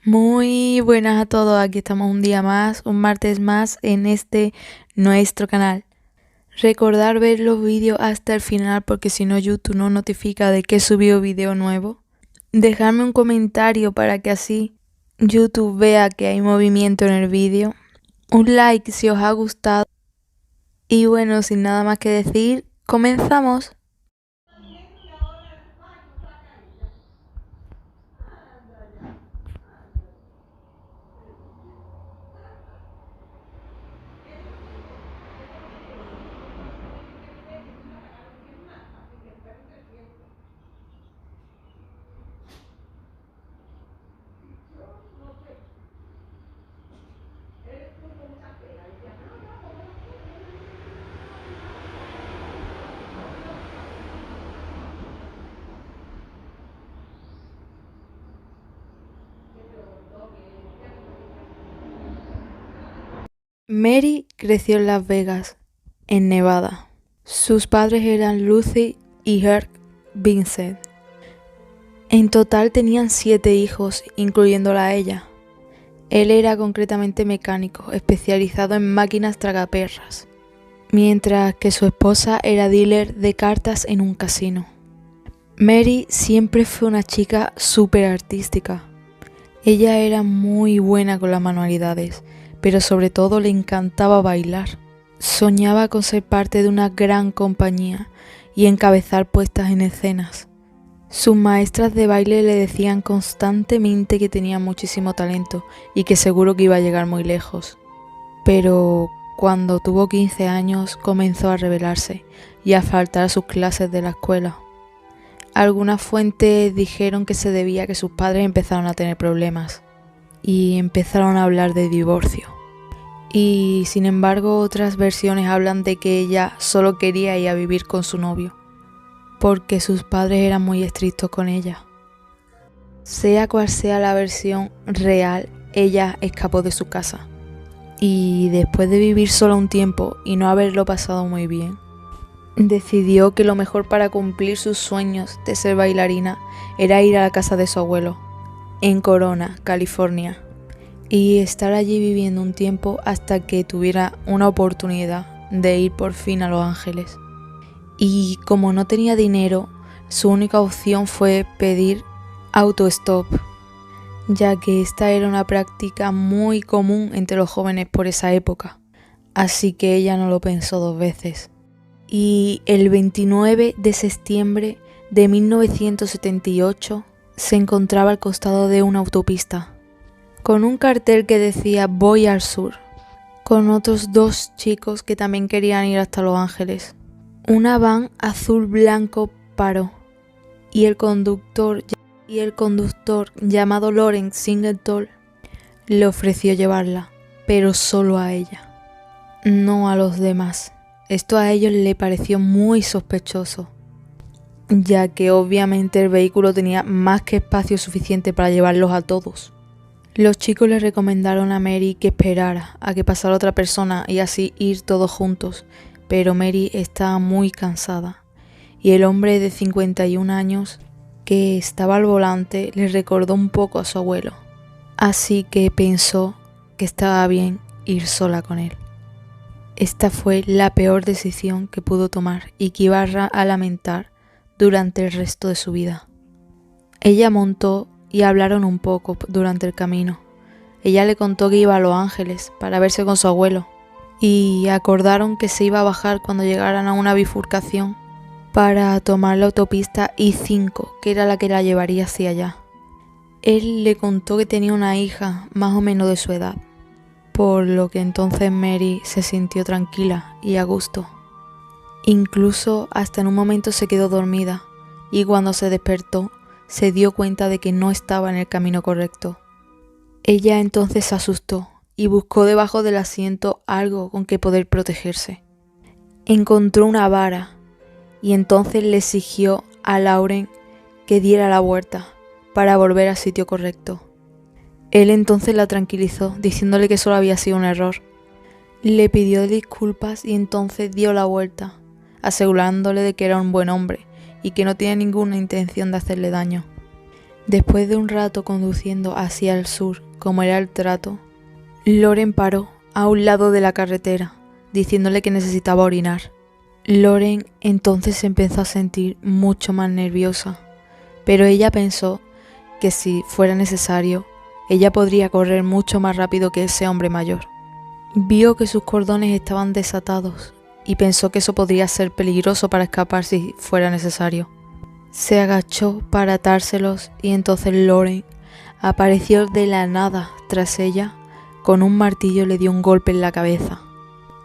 Muy buenas a todos, aquí estamos un día más, un martes más en nuestro canal. Recordar ver los vídeos hasta el final porque si no YouTube no notifica de que he subido vídeo nuevo. Dejarme un comentario para que así YouTube vea que hay movimiento en el vídeo. Un like si os ha gustado. Y bueno, sin nada más que decir, comenzamos. Mary creció en Las Vegas, en Nevada. Sus padres eran Lucy y Herc Vincent. En total tenían 7 hijos, incluyéndola a ella. Él era concretamente mecánico, especializado en máquinas tragaperras, mientras que su esposa era dealer de cartas en un casino. Mary siempre fue una chica súper artística. Ella era muy buena con las manualidades, pero sobre todo le encantaba bailar. Soñaba con ser parte de una gran compañía y encabezar puestas en escenas. Sus maestras de baile le decían constantemente que tenía muchísimo talento y que seguro que iba a llegar muy lejos. Pero cuando tuvo 15 años comenzó a rebelarse y a faltar a sus clases de la escuela. Algunas fuentes dijeron que se debía a que sus padres empezaron a tener problemas y empezaron a hablar de divorcio. Y sin embargo otras versiones hablan de que ella solo quería ir a vivir con su novio, porque sus padres eran muy estrictos con ella. Sea cual sea la versión real, ella escapó de su casa. Y después de vivir sola un tiempo y no haberlo pasado muy bien, decidió que lo mejor para cumplir sus sueños de ser bailarina era ir a la casa de su abuelo, en Corona, California, y estar allí viviendo un tiempo hasta que tuviera una oportunidad de ir por fin a Los Ángeles. Y como no tenía dinero, su única opción fue pedir autostop, ya que esta era una práctica muy común entre los jóvenes por esa época, así que ella no lo pensó 2 veces. Y el 29 de septiembre de 1978 se encontraba al costado de una autopista, con un cartel que decía "Voy al sur", con otros 2 chicos que también querían ir hasta Los Ángeles. Una van azul-blanco paró y el conductor llamado Lawrence Singleton le ofreció llevarla, pero solo a ella, no a los demás. Esto a ellos le pareció muy sospechoso, ya que obviamente el vehículo tenía más que espacio suficiente para llevarlos a todos. Los chicos le recomendaron a Mary que esperara a que pasara otra persona y así ir todos juntos, pero Mary estaba muy cansada y el hombre de 51 años que estaba al volante le recordó un poco a su abuelo, así que pensó que estaba bien ir sola con él. Esta fue la peor decisión que pudo tomar y que iba a lamentar durante el resto de su vida. Ella montó y hablaron un poco durante el camino. Ella le contó que iba a Los Ángeles para verse con su abuelo y acordaron que se iba a bajar cuando llegaran a una bifurcación para tomar la autopista I-5, que era la que la llevaría hacia allá. Él le contó que tenía una hija más o menos de su edad, por lo que entonces Mary se sintió tranquila y a gusto. Incluso hasta en un momento se quedó dormida y cuando se despertó se dio cuenta de que no estaba en el camino correcto. Ella entonces se asustó y buscó debajo del asiento algo con que poder protegerse. Encontró una vara y entonces le exigió a Lauren que diera la vuelta para volver al sitio correcto. Él entonces la tranquilizó, diciéndole que solo había sido un error. Le pidió disculpas y entonces dio la vuelta, asegurándole de que era un buen hombre y que no tenía ninguna intención de hacerle daño. Después de un rato conduciendo hacia el sur, como era el trato, Lauren paró a un lado de la carretera, diciéndole que necesitaba orinar. Lauren entonces se empezó a sentir mucho más nerviosa, pero ella pensó que si fuera necesario, ella podría correr mucho más rápido que ese hombre mayor. Vio que sus cordones estaban desatados y pensó que eso podría ser peligroso para escapar si fuera necesario. Se agachó para atárselos y entonces Lauren apareció de la nada tras ella. Con un martillo le dio un golpe en la cabeza.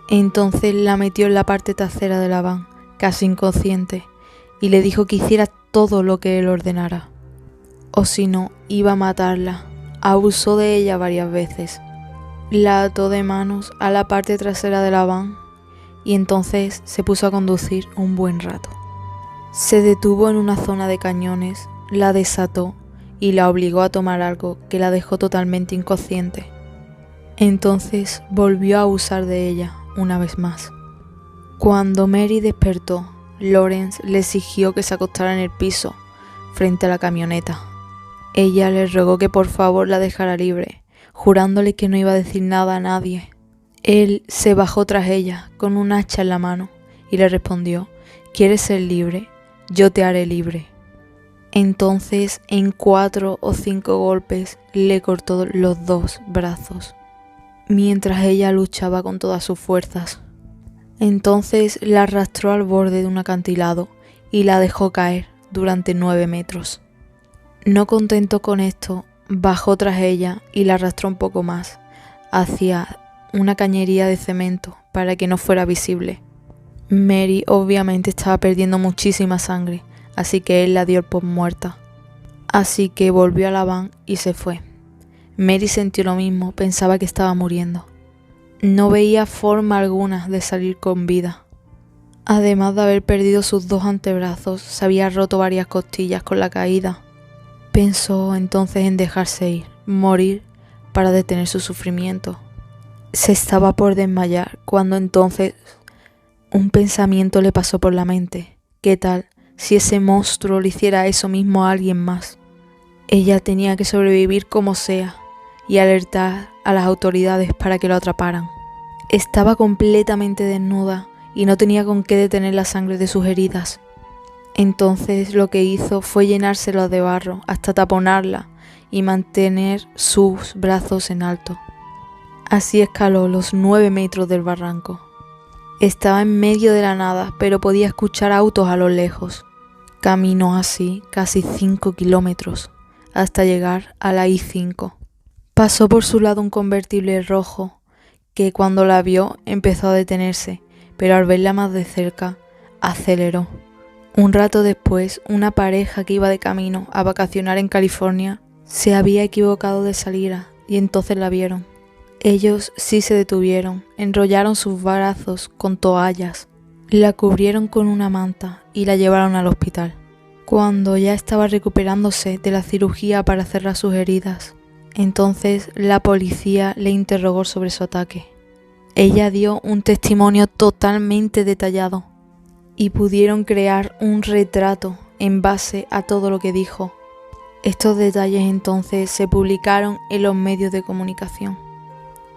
Entonces la metió en la parte trasera de la van, casi inconsciente, y le dijo que hiciera todo lo que él ordenara. O si no, iba a matarla. Abusó de ella varias veces. La ató de manos a la parte trasera de la van y entonces se puso a conducir un buen rato. Se detuvo en una zona de cañones, la desató y la obligó a tomar algo que la dejó totalmente inconsciente. Entonces volvió a abusar de ella una vez más. Cuando Mary despertó, Lawrence le exigió que se acostara en el piso frente a la camioneta. Ella le rogó que por favor la dejara libre, jurándole que no iba a decir nada a nadie. Él se bajó tras ella con un hacha en la mano y le respondió: ¿quieres ser libre? Yo te haré libre. Entonces, en 4 o 5 golpes, le cortó los 2 brazos, mientras ella luchaba con todas sus fuerzas. Entonces la arrastró al borde de un acantilado y la dejó caer durante 9 metros. No contento con esto, bajó tras ella y la arrastró un poco más, hacia una cañería de cemento para que no fuera visible. Mary obviamente estaba perdiendo muchísima sangre, así que él la dio por muerta. Así que volvió a la van y se fue. Mary sintió lo mismo, pensaba que estaba muriendo. No veía forma alguna de salir con vida. Además de haber perdido sus 2 antebrazos, se había roto varias costillas con la caída. Pensó entonces en dejarse ir, morir, para detener su sufrimiento. Se estaba por desmayar cuando entonces un pensamiento le pasó por la mente. ¿Qué tal si ese monstruo le hiciera eso mismo a alguien más? Ella tenía que sobrevivir como sea y alertar a las autoridades para que lo atraparan. Estaba completamente desnuda y no tenía con qué detener la sangre de sus heridas. Entonces lo que hizo fue llenárselas de barro hasta taponarla y mantener sus brazos en alto. Así escaló los 9 metros del barranco. Estaba en medio de la nada, pero podía escuchar autos a lo lejos. Caminó así casi 5 kilómetros hasta llegar a la I-5. Pasó por su lado un convertible rojo que cuando la vio empezó a detenerse, pero al verla más de cerca aceleró. Un rato después, una pareja que iba de camino a vacacionar en California se había equivocado de salida y entonces la vieron. Ellos sí se detuvieron, enrollaron sus brazos con toallas, la cubrieron con una manta y la llevaron al hospital. Cuando ya estaba recuperándose de la cirugía para cerrar sus heridas, entonces la policía le interrogó sobre su ataque. Ella dio un testimonio totalmente detallado y pudieron crear un retrato en base a todo lo que dijo. Estos detalles entonces se publicaron en los medios de comunicación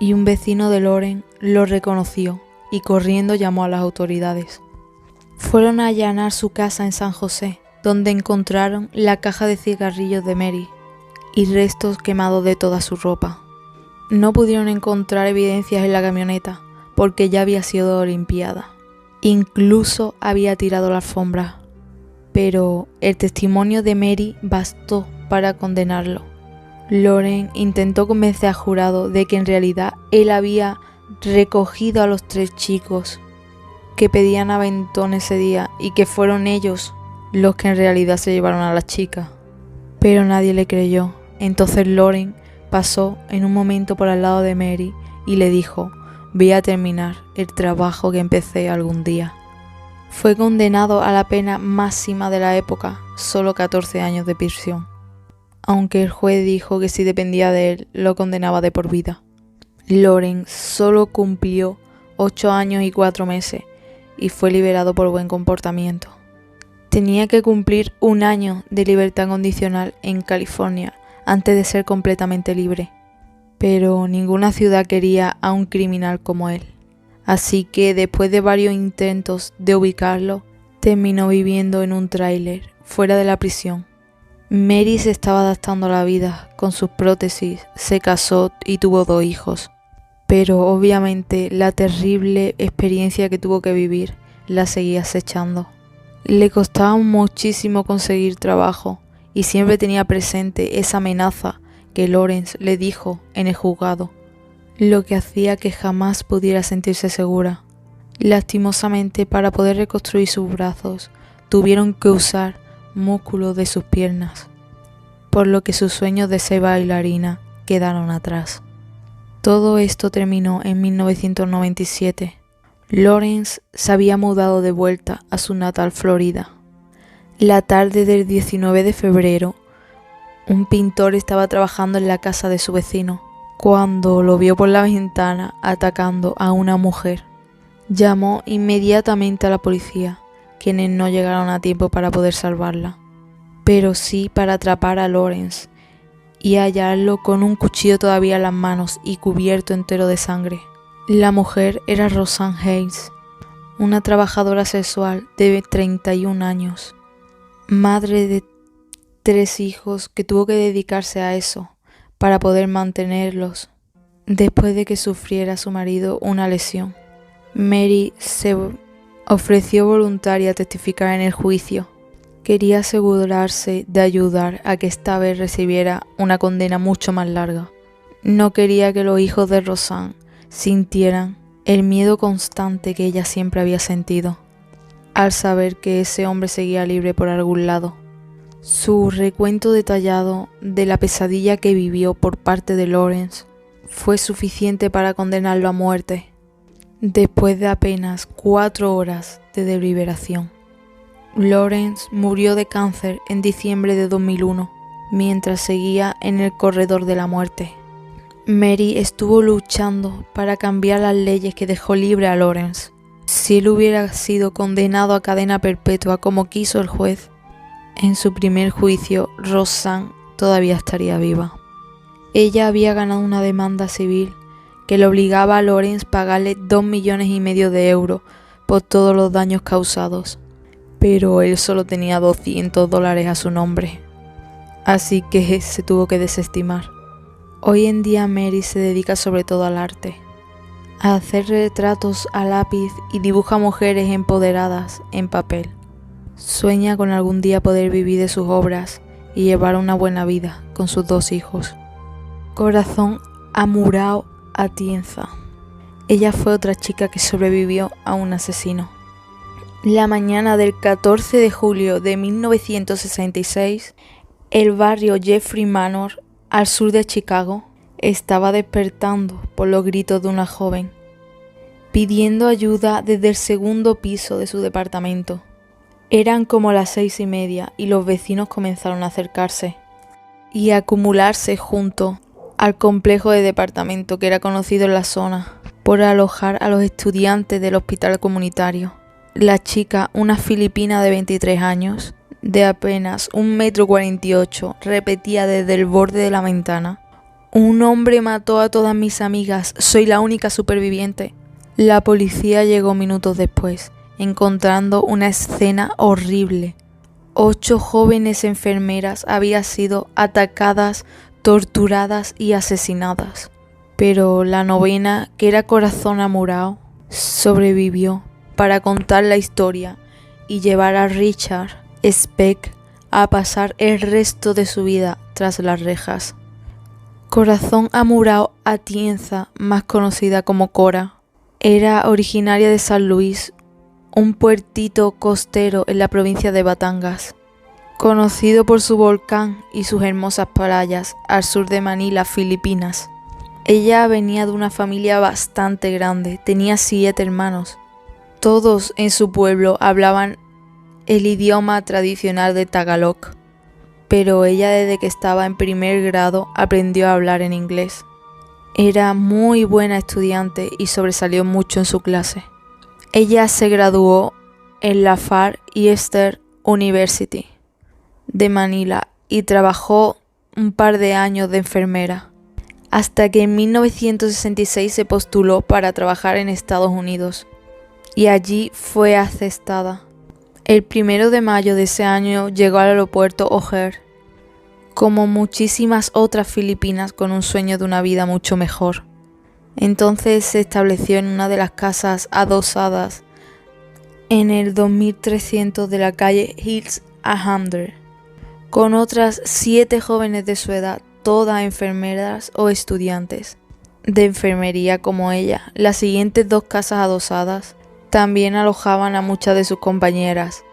y un vecino de Lauren lo reconoció y corriendo llamó a las autoridades. Fueron a allanar su casa en San José, donde encontraron la caja de cigarrillos de Mary y restos quemados de toda su ropa. No pudieron encontrar evidencias en la camioneta porque ya había sido limpiada. Incluso había tirado la alfombra, pero el testimonio de Mary bastó para condenarlo. Lauren intentó convencer al jurado de que en realidad él había recogido a los 3 chicos que pedían aventón ese día y que fueron ellos los que en realidad se llevaron a las chicas. Pero nadie le creyó. Entonces Lauren pasó en un momento por al lado de Mary y le dijo: voy a terminar el trabajo que empecé algún día. Fue condenado a la pena máxima de la época, solo 14 años de prisión, aunque el juez dijo que si dependía de él, lo condenaba de por vida. Lauren solo cumplió 8 años y 4 meses y fue liberado por buen comportamiento. Tenía que cumplir 1 año de libertad condicional en California antes de ser completamente libre. Pero ninguna ciudad quería a un criminal como él. Así que después de varios intentos de ubicarlo, terminó viviendo en un tráiler fuera de la prisión. Mary se estaba adaptando a la vida con sus prótesis, se casó y tuvo 2 hijos. Pero obviamente la terrible experiencia que tuvo que vivir la seguía acechando. Le costaba muchísimo conseguir trabajo y siempre tenía presente esa amenaza que Lawrence le dijo en el juzgado, lo que hacía que jamás pudiera sentirse segura. Lastimosamente, para poder reconstruir sus brazos, tuvieron que usar músculos de sus piernas, por lo que sus sueños de ser bailarina quedaron atrás. Todo esto terminó en 1997. Lawrence se había mudado de vuelta a su natal Florida. La tarde del 19 de febrero, un pintor estaba trabajando en la casa de su vecino, cuando lo vio por la ventana atacando a una mujer. Llamó inmediatamente a la policía, quienes no llegaron a tiempo para poder salvarla, pero sí para atrapar a Lawrence y hallarlo con un cuchillo todavía en las manos y cubierto entero de sangre. La mujer era Rosanne Hayes, una trabajadora sexual de 31 años, madre de 3 hijos que tuvo que dedicarse a eso para poder mantenerlos después de que sufriera su marido una lesión. Mary se ofreció voluntaria a testificar en el juicio. Quería asegurarse de ayudar a que esta vez recibiera una condena mucho más larga. No quería que los hijos de Rosanne sintieran el miedo constante que ella siempre había sentido al saber que ese hombre seguía libre por algún lado. Su recuento detallado de la pesadilla que vivió por parte de Lawrence fue suficiente para condenarlo a muerte después de apenas 4 horas de deliberación. Lawrence murió de cáncer en diciembre de 2001 mientras seguía en el corredor de la muerte. Mary estuvo luchando para cambiar las leyes que dejó libre a Lawrence. Si él hubiera sido condenado a cadena perpetua como quiso el juez, en su primer juicio Rosanne todavía estaría viva. Ella había ganado una demanda civil que le obligaba a Lawrence a pagarle 2,5 millones de euros por todos los daños causados, pero él solo tenía $200 a su nombre, así que se tuvo que desestimar. Hoy en día Mary se dedica sobre todo al arte, a hacer retratos a lápiz y dibuja mujeres empoderadas en papel. Sueña con algún día poder vivir de sus obras y llevar una buena vida con sus 2 hijos. Corazón Amurao Atienza. Ella fue otra chica que sobrevivió a un asesino. La mañana del 14 de julio de 1966, el barrio Jeffrey Manor, al sur de Chicago, estaba despertando por los gritos de una joven, pidiendo ayuda desde el 2º piso de su departamento. Eran como las 6:30 y los vecinos comenzaron a acercarse y a acumularse junto al complejo de departamento que era conocido en la zona por alojar a los estudiantes del hospital comunitario. La chica, una filipina de 23 años, de apenas 1,48 m, repetía desde el borde de la ventana: «Un hombre mató a todas mis amigas, soy la única superviviente». La policía llegó minutos después, encontrando una escena horrible. 8 jóvenes enfermeras habían sido atacadas, torturadas y asesinadas. Pero la 9ª, que era Corazón Amurao, sobrevivió para contar la historia y llevar a Richard Speck a pasar el resto de su vida tras las rejas. Corazón Amurao Atienza, más conocida como Cora, era originaria de San Luis, un puertito costero en la provincia de Batangas, conocido por su volcán y sus hermosas playas al sur de Manila, Filipinas. Ella venía de una familia bastante grande, tenía 7 hermanos. Todos en su pueblo hablaban el idioma tradicional de Tagalog, pero ella desde que estaba en primer grado aprendió a hablar en inglés. Era muy buena estudiante y sobresalió mucho en su clase. Ella se graduó en la Far Eastern University de Manila y trabajó un par de años de enfermera, hasta que en 1966 se postuló para trabajar en Estados Unidos y allí fue aceptada. El 1 de mayo de ese año llegó al aeropuerto O'Hare, como muchísimas otras filipinas con un sueño de una vida mucho mejor. Entonces se estableció en una de las casas adosadas en el 2300 de la calle Hills Alhambra, con otras 7 jóvenes de su edad, todas enfermeras o estudiantes de enfermería como ella. Las siguientes 2 casas adosadas también alojaban a muchas de sus compañeras.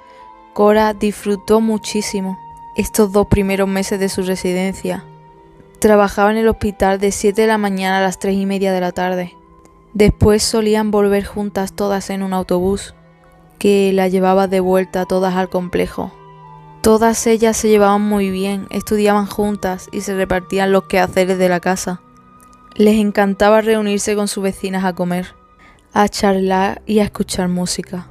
Cora disfrutó muchísimo estos 2 primeros meses de su residencia. Trabajaba en el hospital de 7 de la mañana a las 3:30 de la tarde. Después solían volver juntas todas en un autobús que la llevaba de vuelta todas al complejo. Todas ellas se llevaban muy bien, estudiaban juntas y se repartían los quehaceres de la casa. Les encantaba reunirse con sus vecinas a comer, a charlar y a escuchar música.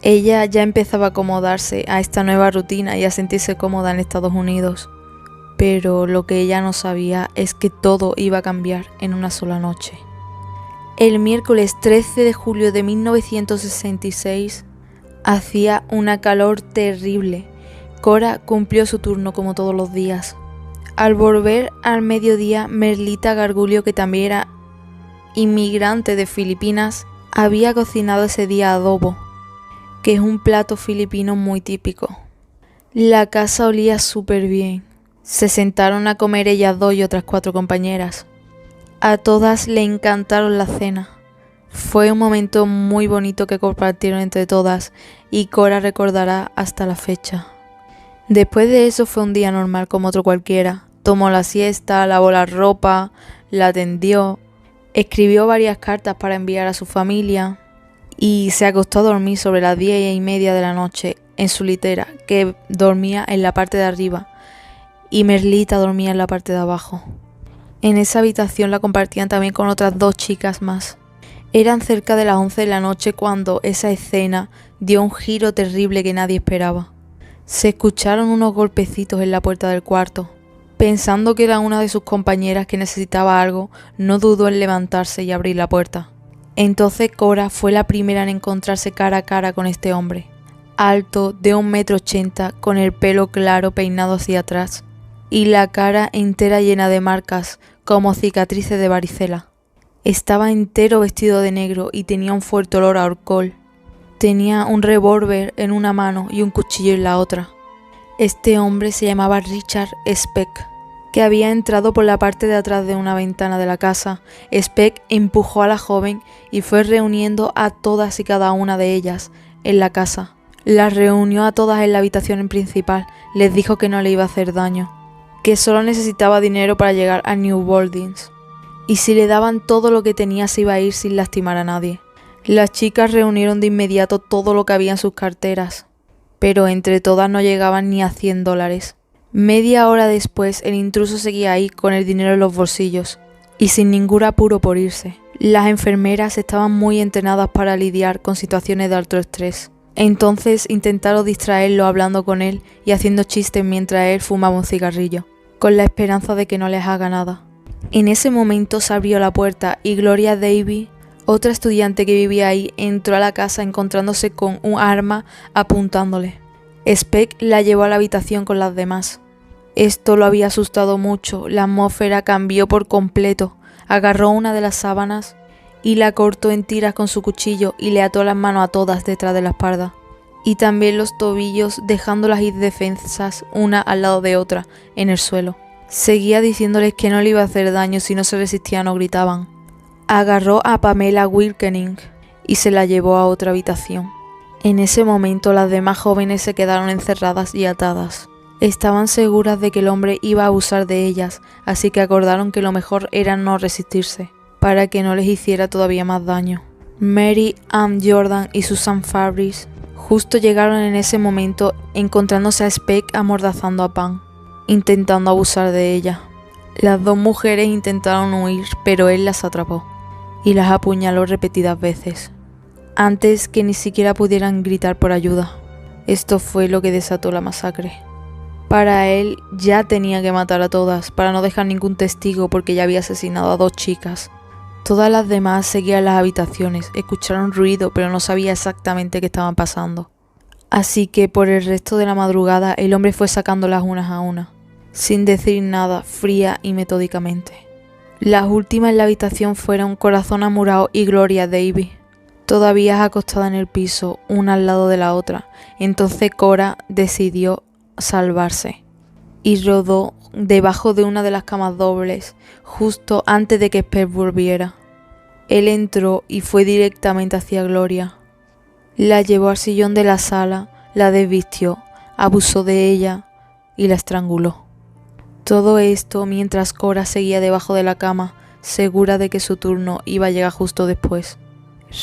Ella ya empezaba a acomodarse a esta nueva rutina y a sentirse cómoda en Estados Unidos, pero lo que ella no sabía es que todo iba a cambiar en una sola noche. El miércoles 13 de julio de 1966 hacía una calor terrible. Cora cumplió su turno como todos los días. Al volver al mediodía, Merlita Gargullo, que también era inmigrante de Filipinas, había cocinado ese día adobo, que es un plato filipino muy típico. La casa olía súper bien. Se sentaron a comer ellas 2 y otras 4 compañeras. A todas le encantaron la cena. Fue un momento muy bonito que compartieron entre todas y Cora recordará hasta la fecha. Después de eso fue un día normal como otro cualquiera. Tomó la siesta, lavó la ropa, la atendió, escribió varias cartas para enviar a su familia y se acostó a dormir sobre las 10:30 de la noche en su litera, que dormía en la parte de arriba, y Merlita dormía en la parte de abajo. En esa habitación la compartían también con otras 2 chicas más. Eran cerca de las 11 de la noche cuando esa escena dio un giro terrible que nadie esperaba. Se escucharon unos golpecitos en la puerta del cuarto. Pensando que era una de sus compañeras que necesitaba algo, no dudó en levantarse y abrir la puerta. Entonces Cora fue la primera en encontrarse cara a cara con este hombre, alto, de 1,80 m, con el pelo claro peinado hacia atrás y la cara entera llena de marcas como cicatrices de varicela. Estaba entero vestido de negro y tenía un fuerte olor a alcohol. Tenía un revólver en una mano y un cuchillo en la otra. Este hombre se llamaba Richard Speck, que había entrado por la parte de atrás de una ventana de la casa. Speck empujó a la joven y fue reuniendo a todas y cada una de ellas en la casa. Las reunió a todas en la habitación principal. Les dijo que no le iba a hacer daño, que solo necesitaba dinero para llegar a New Orleans, y si le daban todo lo que tenía se iba a ir sin lastimar a nadie. Las chicas reunieron de inmediato todo lo que había en sus carteras, pero entre todas no llegaban ni a $100. Media hora después, el intruso seguía ahí con el dinero en los bolsillos y sin ningún apuro por irse. Las enfermeras estaban muy entrenadas para lidiar con situaciones de alto estrés. Entonces intentaron distraerlo hablando con él y haciendo chistes mientras él fumaba un cigarrillo, con la esperanza de que no les haga nada. En ese momento se abrió la puerta y Gloria Davy, otra estudiante que vivía ahí, entró a la casa encontrándose con un arma apuntándole. Speck la llevó a la habitación con las demás. Esto lo había asustado mucho. La atmósfera cambió por completo. Agarró una de las sábanas y la cortó en tiras con su cuchillo y le ató las manos a todas detrás de la espalda, y también los tobillos, dejándolas indefensas una al lado de otra en el suelo. Seguía diciéndoles que no le iba a hacer daño si no se resistían o gritaban. Agarró a Pamela Wilkening y se la llevó a otra habitación. En ese momento las demás jóvenes se quedaron encerradas y atadas. Estaban seguras de que el hombre iba a abusar de ellas, así que acordaron que lo mejor era no resistirse, para que no les hiciera todavía más daño. Mary Ann Jordan y Susan Fabris justo llegaron en ese momento, encontrándose a Speck amordazando a Pam, intentando abusar de ella. Las 2 mujeres intentaron huir, pero él las atrapó y las apuñaló repetidas veces, antes que ni siquiera pudieran gritar por ayuda. Esto fue lo que desató la masacre. Para él ya tenía que matar a todas, para no dejar ningún testigo porque ya había asesinado a 2 chicas. Todas las demás seguían las habitaciones, escucharon ruido pero no sabía exactamente qué estaban pasando. Así que por el resto de la madrugada el hombre fue sacándolas unas a una, sin decir nada, fría y metódicamente. Las últimas en la habitación fueron Corazón Amurao y Gloria Davy, todavía acostada en el piso, una al lado de la otra. Entonces Cora decidió salvarse y rodó debajo de una de las camas dobles, justo antes de que Spence volviera. Él entró y fue directamente hacia Gloria. La llevó al sillón de la sala, la desvistió, abusó de ella y la estranguló. Todo esto mientras Cora seguía debajo de la cama, segura de que su turno iba a llegar justo después.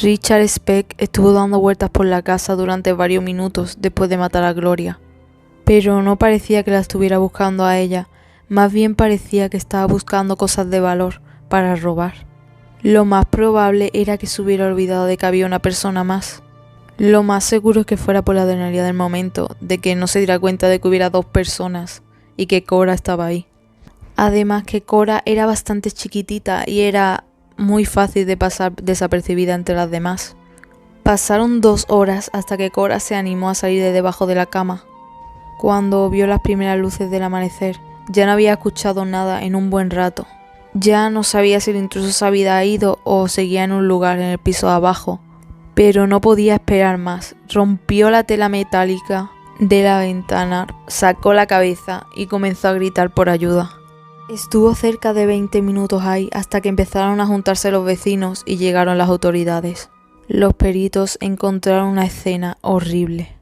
Richard Speck estuvo dando vueltas por la casa durante varios minutos después de matar a Gloria, pero no parecía que la estuviera buscando a ella, más bien parecía que estaba buscando cosas de valor para robar. Lo más probable era que se hubiera olvidado de que había una persona más. Lo más seguro es que fuera por la adrenalina del momento, de que no se diera cuenta de que hubiera 2 personas y que Cora estaba ahí. Además que Cora era bastante chiquitita y era muy fácil de pasar desapercibida entre las demás. Pasaron 2 horas hasta que Cora se animó a salir de debajo de la cama. Cuando vio las primeras luces del amanecer, ya no había escuchado nada en un buen rato. Ya no sabía si el intruso se había ido o seguía en un lugar en el piso de abajo. Pero no podía esperar más. Rompió la tela metálica de la ventana, sacó la cabeza y comenzó a gritar por ayuda. Estuvo cerca de 20 minutos ahí hasta que empezaron a juntarse los vecinos y llegaron las autoridades. Los peritos encontraron una escena horrible.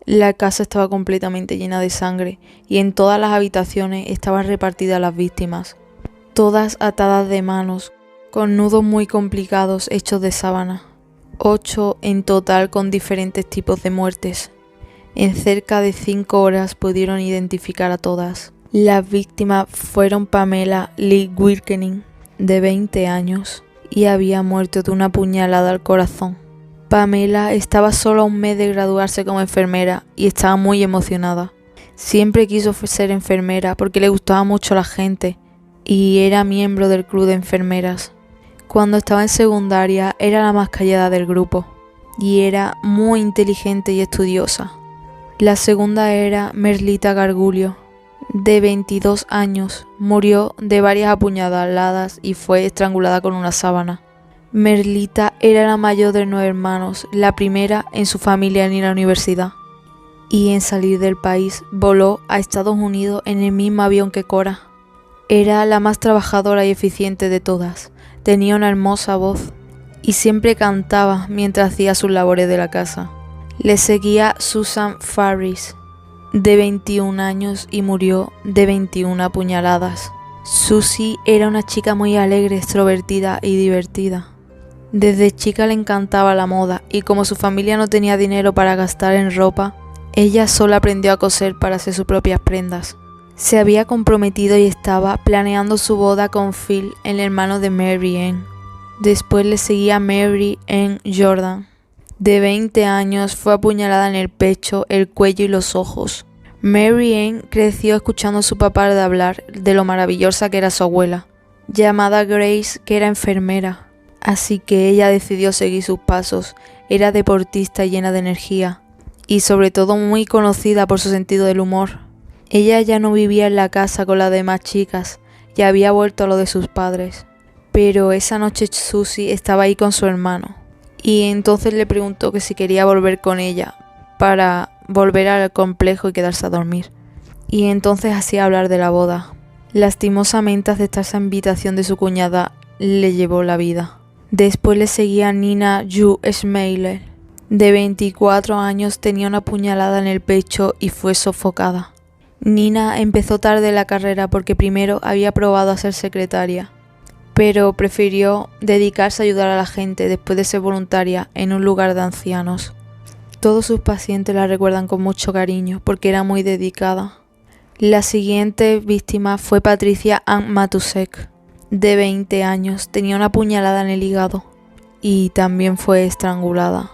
La casa estaba completamente llena de sangre y en todas las habitaciones estaban repartidas las víctimas, todas atadas de manos, con nudos muy complicados hechos de sábana. 8 en total con diferentes tipos de muertes. En cerca de 5 horas pudieron identificar a todas. Las víctimas fueron Pamela Lee Wilkening, de 20 años, y había muerto de una puñalada al corazón. Pamela estaba solo a un mes de graduarse como enfermera y estaba muy emocionada. Siempre quiso ser enfermera porque le gustaba mucho la gente y era miembro del club de enfermeras. Cuando estaba en secundaria era la más callada del grupo y era muy inteligente y estudiosa. La segunda era Merlita Gargulio, de 22 años, murió de varias apuñaladas y fue estrangulada con una sábana. Merlita era la mayor de 9 hermanos, la primera en su familia en ir a la universidad y en salir del país. Voló a Estados Unidos en el mismo avión que Cora. Era la más trabajadora y eficiente de todas. Tenía una hermosa voz y siempre cantaba mientras hacía sus labores de la casa. Le seguía Susan Farris, de 21 años y murió de 21 apuñaladas. Susie era una chica muy alegre, extrovertida y divertida. Desde chica le encantaba la moda y como su familia no tenía dinero para gastar en ropa, ella sola aprendió a coser para hacer sus propias prendas. Se había comprometido y estaba planeando su boda con Phil, el hermano de Mary Ann. Después le seguía Mary Ann Jordan. De 20 años, fue apuñalada en el pecho, el cuello y los ojos. Mary Ann creció escuchando a su papá de hablar de lo maravillosa que era su abuela, llamada Grace, que era enfermera. Así que ella decidió seguir sus pasos. Era deportista y llena de energía, y sobre todo muy conocida por su sentido del humor. Ella ya no vivía en la casa con las demás chicas, ya había vuelto a lo de sus padres. Pero esa noche Susie estaba ahí con su hermano, y entonces le preguntó que si quería volver con ella, para volver al complejo y quedarse a dormir. Y entonces hacía hablar de la boda. Lastimosamente aceptar esa invitación de su cuñada le llevó la vida. Después le seguía Nina Yu Schmeiler. De 24 años, tenía una puñalada en el pecho y fue sofocada. Nina empezó tarde la carrera porque primero había probado a ser secretaria, pero prefirió dedicarse a ayudar a la gente después de ser voluntaria en un lugar de ancianos. Todos sus pacientes la recuerdan con mucho cariño porque era muy dedicada. La siguiente víctima fue Patricia Ann Matusek, de 20 años, tenía una puñalada en el hígado y también fue estrangulada.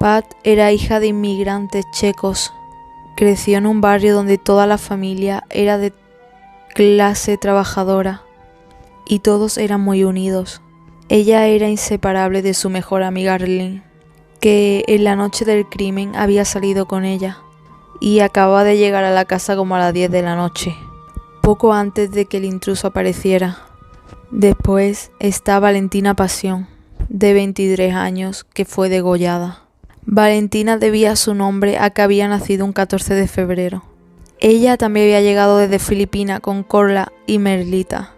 Pat era hija de inmigrantes checos. Creció en un barrio donde toda la familia era de clase trabajadora y todos eran muy unidos. Ella era inseparable de su mejor amiga Arlene, que en la noche del crimen había salido con ella y acababa de llegar a la casa como a las 10 de la noche, poco antes de que el intruso apareciera. Después está Valentina Pasión, de 23 años, que fue degollada. Valentina debía su nombre a que había nacido un 14 de febrero. Ella también había llegado desde Filipinas con Corla y Merlita.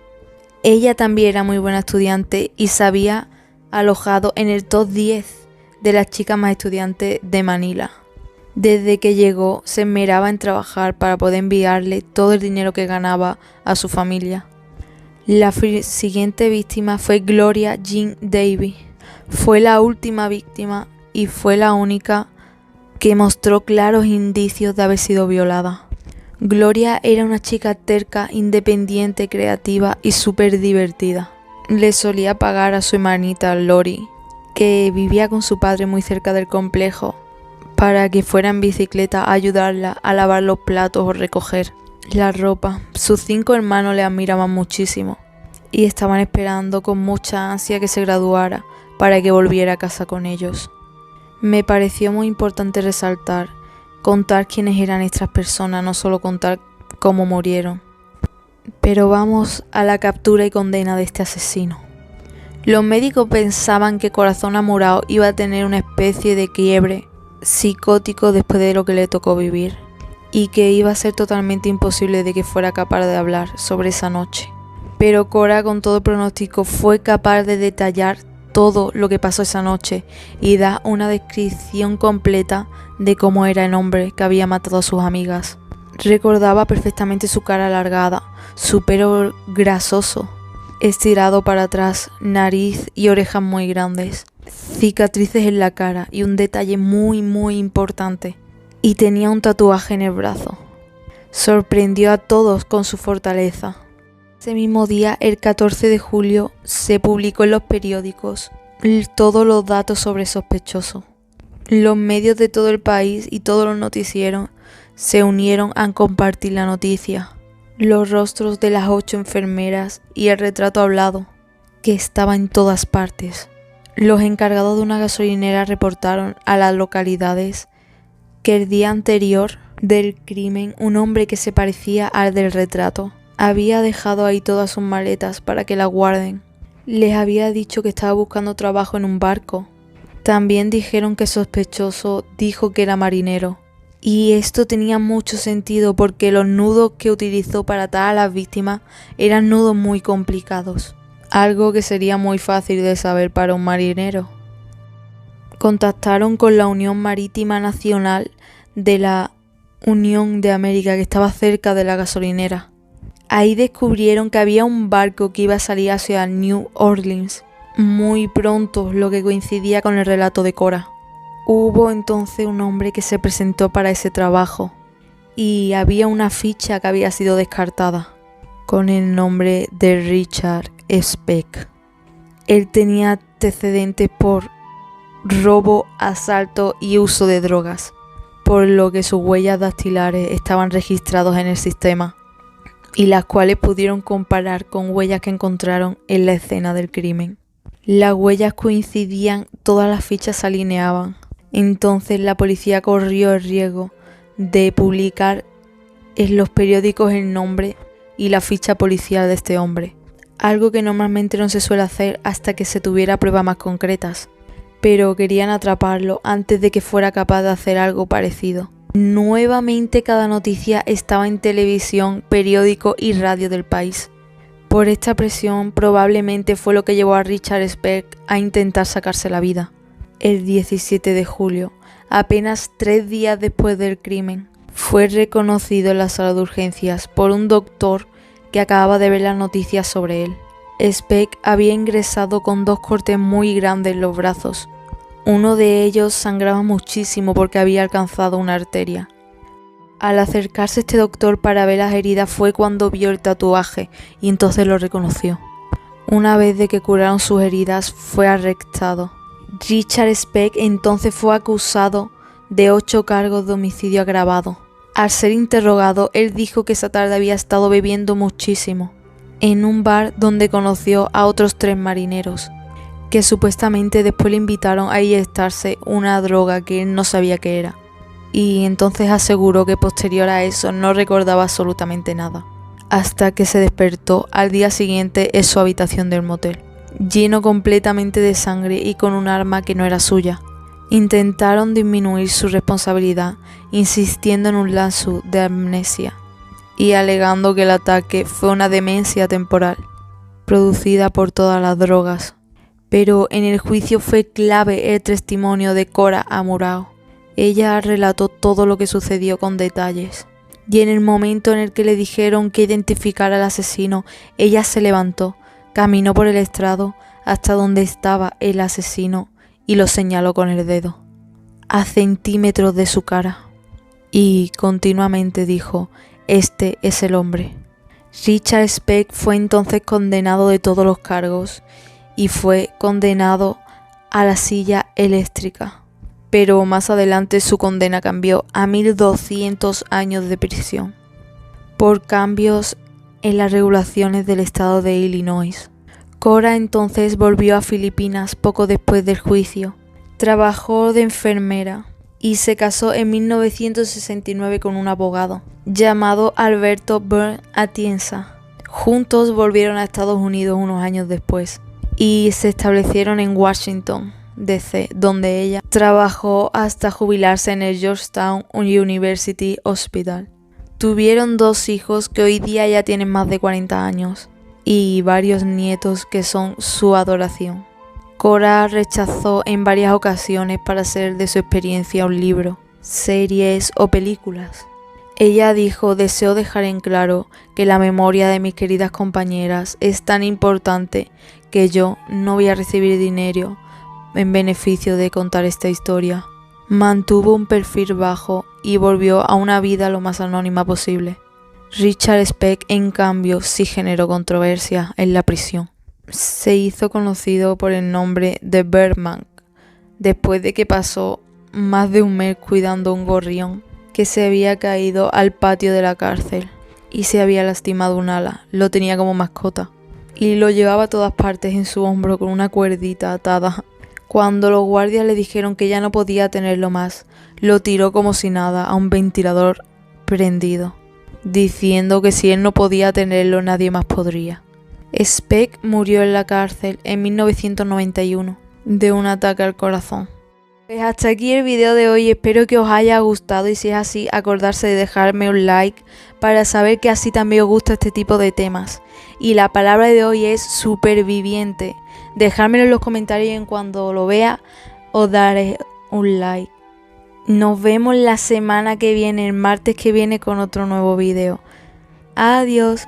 Ella también era muy buena estudiante y se había alojado en el top 10 de las chicas más estudiantes de Manila. Desde que llegó se esmeraba en trabajar para poder enviarle todo el dinero que ganaba a su familia. La siguiente víctima fue Gloria Jean Davy. Fue la última víctima y fue la única que mostró claros indicios de haber sido violada. Gloria era una chica terca, independiente, creativa y súper divertida. Le solía pagar a su hermanita Lori, que vivía con su padre muy cerca del complejo, para que fuera en bicicleta a ayudarla a lavar los platos o recoger la ropa. Sus 5 hermanos le admiraban muchísimo y estaban esperando con mucha ansia que se graduara para que volviera a casa con ellos. Me pareció muy importante resaltar, contar quiénes eran estas personas, no solo contar cómo murieron. Pero vamos a la captura y condena de este asesino. Los médicos pensaban que Corazón Amurao iba a tener una especie de quiebre psicótico después de lo que le tocó vivir, y que iba a ser totalmente imposible de que fuera capaz de hablar sobre esa noche. Pero Cora, con todo pronóstico, fue capaz de detallar todo lo que pasó esa noche y da una descripción completa de cómo era el hombre que había matado a sus amigas. Recordaba perfectamente su cara alargada, su pelo grasoso, estirado para atrás, nariz y orejas muy grandes, cicatrices en la cara y un detalle muy importante. Y tenía un tatuaje en el brazo. Sorprendió a todos con su fortaleza. Ese mismo día, el 14 de julio, se publicó en los periódicos todos los datos sobre el sospechoso. Los medios de todo el país y todos los noticieros se unieron a compartir la noticia. Los rostros de las 8 enfermeras y el retrato hablado, que estaba en todas partes. Los encargados de una gasolinera reportaron a las localidades que el día anterior del crimen un hombre que se parecía al del retrato había dejado ahí todas sus maletas para que las guarden. Les había dicho que estaba buscando trabajo en un barco. También dijeron que el sospechoso dijo que era marinero. Y esto tenía mucho sentido porque los nudos que utilizó para atar a las víctimas eran nudos muy complicados, algo que sería muy fácil de saber para un marinero. Contactaron con la Unión Marítima Nacional de la Unión de América, que estaba cerca de la gasolinera. Ahí descubrieron que había un barco que iba a salir hacia New Orleans muy pronto, lo que coincidía con el relato de Cora. Hubo entonces un hombre que se presentó para ese trabajo y había una ficha que había sido descartada con el nombre de Richard Speck. Él tenía antecedentes por robo, asalto y uso de drogas, por lo que sus huellas dactilares estaban registrados en el sistema y las cuales pudieron comparar con huellas que encontraron en la escena del crimen. Las huellas coincidían, todas las fichas se alineaban. Entonces la policía corrió el riesgo de publicar en los periódicos el nombre y la ficha policial de este hombre, algo que normalmente no se suele hacer hasta que se tuviera pruebas más concretas, pero querían atraparlo antes de que fuera capaz de hacer algo parecido. Nuevamente cada noticia estaba en televisión, periódico y radio del país. Por esta presión probablemente fue lo que llevó a Richard Speck a intentar sacarse la vida. El 17 de julio, apenas 3 días después del crimen, fue reconocido en la sala de urgencias por un doctor que acababa de ver las noticias sobre él. Speck había ingresado con 2 cortes muy grandes en los brazos. Uno de ellos sangraba muchísimo porque había alcanzado una arteria. Al acercarse este doctor para ver las heridas fue cuando vio el tatuaje y entonces lo reconoció. Una vez de que curaron sus heridas fue arrestado. Richard Speck entonces fue acusado de 8 cargos de homicidio agravado. Al ser interrogado, él dijo que esa tarde había estado bebiendo muchísimo en un bar donde conoció a otros 3 marineros, que supuestamente después le invitaron a inyectarse una droga que él no sabía qué era. Y entonces aseguró que posterior a eso no recordaba absolutamente nada, hasta que se despertó al día siguiente en su habitación del motel, lleno completamente de sangre y con un arma que no era suya. Intentaron disminuir su responsabilidad, insistiendo en un lapsus de amnesia y alegando que el ataque fue una demencia temporal, producida por todas las drogas. Pero en el juicio fue clave el testimonio de Cora Amurao. Ella relató todo lo que sucedió con detalles. Y en el momento en el que le dijeron que identificara al asesino, ella se levantó, caminó por el estrado hasta donde estaba el asesino y lo señaló con el dedo, a centímetros de su cara. Y continuamente dijo: "Este es el hombre". Richard Speck fue entonces condenado de todos los cargos y fue condenado a la silla eléctrica. Pero más adelante su condena cambió a 1200 años de prisión por cambios en las regulaciones del estado de Illinois. Cora entonces volvió a Filipinas poco después del juicio. Trabajó de enfermera y se casó en 1969 con un abogado llamado Alberto Byrne Atienza. Juntos volvieron a Estados Unidos unos años después y se establecieron en Washington, D.C., donde ella trabajó hasta jubilarse en el Georgetown University Hospital. Tuvieron 2 hijos que hoy día ya tienen más de 40 años y varios nietos que son su adoración. Cora rechazó en varias ocasiones para hacer de su experiencia un libro, series o películas. Ella dijo: "Deseo dejar en claro que la memoria de mis queridas compañeras es tan importante que yo no voy a recibir dinero en beneficio de contar esta historia". Mantuvo un perfil bajo y volvió a una vida lo más anónima posible. Richard Speck, en cambio, sí generó controversia en la prisión. Se hizo conocido por el nombre de Birdman después de que pasó más de un mes cuidando un gorrión que se había caído al patio de la cárcel y se había lastimado un ala. Lo tenía como mascota y lo llevaba a todas partes en su hombro con una cuerdita atada. Cuando los guardias le dijeron que ya no podía tenerlo más, lo tiró como si nada a un ventilador prendido, diciendo que si él no podía tenerlo, nadie más podría. Speck murió en la cárcel en 1991 de un ataque al corazón. Pues hasta aquí el video de hoy, espero que os haya gustado y si es así, acordarse de dejarme un like para saber que así también os gusta este tipo de temas. Y la palabra de hoy es superviviente. Dejármelo en los comentarios y en cuando lo vea os daré un like. Nos vemos la semana que viene, el martes que viene, con otro nuevo video. Adiós.